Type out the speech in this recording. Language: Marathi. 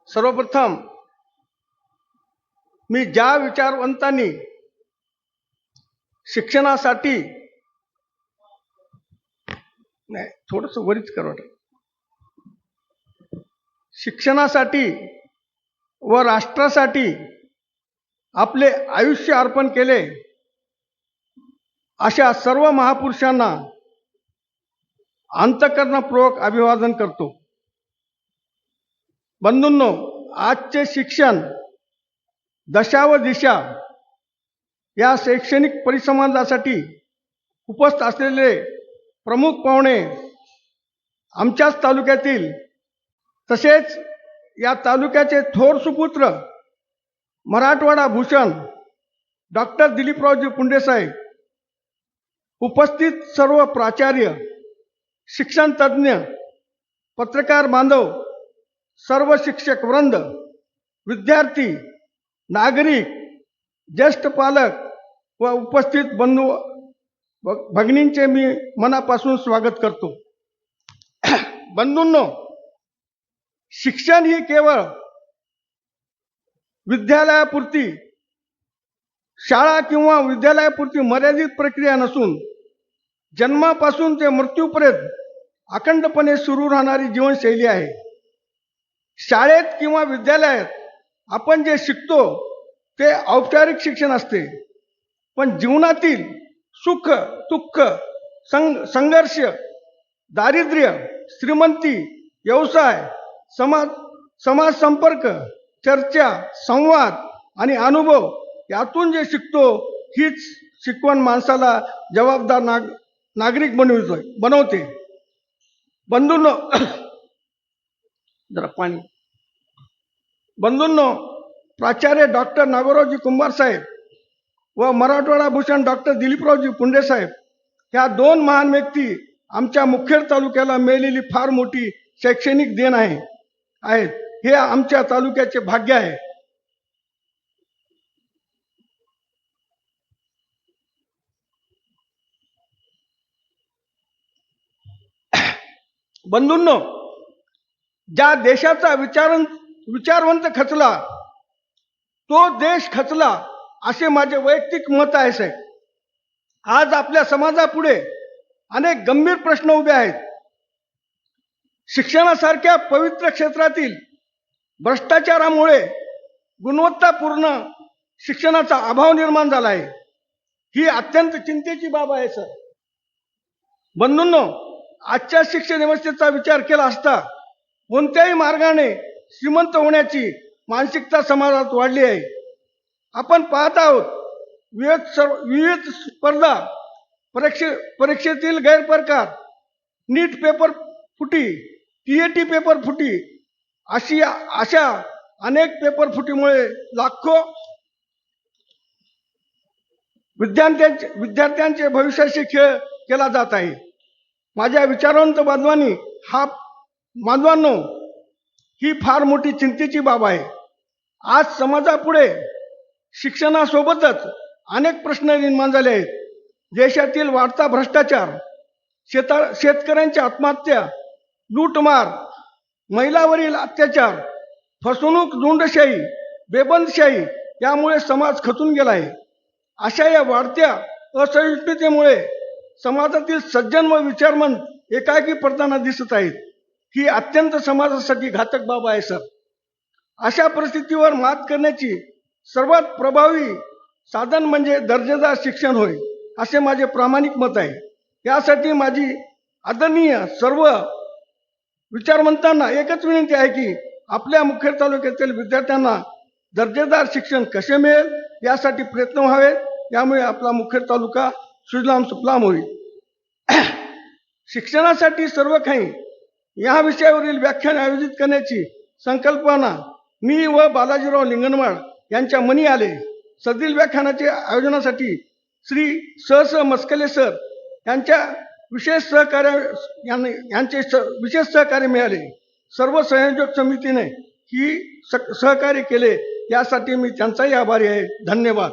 सर्वप्रथम मी ज्या विचारवंतांनी शिक्षणासाठी नाही थोडंसं वरीच करवट शिक्षणासाठी व राष्ट्रासाठी आपले आयुष्य अर्पण केले अशा सर्व महापुरुषांना अंतःकरणपूर्वक अभिवादन करतो। बंधूंनो, आजचे शिक्षण दशा व दिशा या शैक्षणिक परिसंवादासाठी उपस्थित असलेले प्रमुख पाहुणे आमच्याच तालुक्यातील तसेच या तालुक्याचे थोर सुपुत्र मराठवाडा भूषण डॉक्टर दिलीपरावजी पुंडे साहेब, उपस्थित सर्व प्राचार्य, शिक्षण तज्ञ, पत्रकार बांधव, सर्व शिक्षक वृंद, विद्यार्थी, नागरिक, ज्येष्ठ पालक व उपस्थित बंधू भगिनींचे मी मनापासून स्वागत करतो। बंधूंनो, शिक्षण ही केवळ विद्यालयापुरती, शाळा किंवा विद्यालयापुरती मर्यादित प्रक्रिया नसून जन्मापासून ते मृत्यूपर्यंत अखंडपणे सुरू राहणारी जीवनशैली आहे। शाळेत किंवा विद्यालयात आपण जे शिकतो ते औपचारिक शिक्षण असते, पण जीवनातील सुख दुःख, संघर्ष, दारिद्र्य, श्रीमंती, व्यवसाय, समाज संपर्क, चर्चा, संवाद आणि अनुभव यातून जे शिकतो हीच शिकवण माणसाला जबाबदार नागरिक बनवते। बंधूंनो, जरा पाणी। बंधूंनो, प्राचार्य डॉक्टर नागोरावजी कुंभार साहेब व मराठवाडा भूषण डॉक्टर दिलीपरावजी पुंडे साहेब ह्या दोन महान व्यक्ती आमच्या मुखेड तालुक्याला मिळालेली फार मोठी शैक्षणिक देण आहेत। हे आमच्या तालुक्याचे भाग्य आहे। बंधूंनो, ज्या देशाचा विचारवंत खचला तो देश खचला असे माझे वैयक्तिक मत आहे साहेब। आज आपल्या समाजापुढे अनेक गंभीर प्रश्न उभे आहेत। शिक्षणासारख्या पवित्र क्षेत्रातील भ्रष्टाचारामुळे गुणवत्तापूर्ण शिक्षणाचा अभाव निर्माण झाला आहे। ही अत्यंत चिंतेची बाब आहे सर। बंधूंनो, आजच्या शिक्षण व्यवस्थेचा विचार केला असता कोणत्याही मार्गाने श्रीमंत होण्याची मानसिकता समाजात वाढली आहे। आपण पाहत आहोत विविध स्पर्धा परीक्षेतील गैरप्रकार, नीट पेपर फुटी, TET पेपर फुटी अशा अनेक पेपर फुटीमुळे लाखो विद्यार्थ्यांचे भविष्याशी खेळ केला जात आहे। माझ्या विचारवंत बांधवांनो, ही फार मोठी चिंतेची बाब आहे। आज समाजापुढे शिक्षणासोबतच अनेक प्रश्न निर्माण झाले आहेत। देशातील वाढता भ्रष्टाचार, शेतकऱ्यांच्या आत्महत्या, लूटमार, महिलांवरील अत्याचार, फसवणूक, झुंडशाही, बेबंदशाही यामुळे समाज खचून गेला आहे। अशा या वाढत्या असहिष्णुतेमुळे समाजातील सज्जन व विचारवंत एकाकी पडताना दिसत आहेत। ही अत्यंत समाजासाठी घातक बाब आहे सर। अशा परिस्थितीवर मात करण्याची सर्वात प्रभावी साधन म्हणजे दर्जेदार शिक्षण होय, असे माझे प्रामाणिक मत आहे। यासाठी माझी आदरणीय सर्व विचारवंतांना एकच विनंती आहे की आपल्या मुखेड तालुक्यातील विद्यार्थ्यांना दर्जेदार शिक्षण कसे मिळेल यासाठी प्रयत्न व्हावेत। यामुळे आपला मुखेड तालुका सुजलाम सुफलाम होईल। शिक्षणासाठी सर्व काही या विषयावरील व्याख्यान आयोजित करण्याची संकल्पना मी व बालाजीराव लिंगणवाड यांच्या मनी आले। सदरील व्याख्यानाचे आयोजनासाठी श्री स मस्कले सर यांचे विशेष सहकार्य मिळाले। सर्व संयोजक समितीने ही सहकार्य केले यासाठी मी त्यांचाही आभारी आहे। धन्यवाद।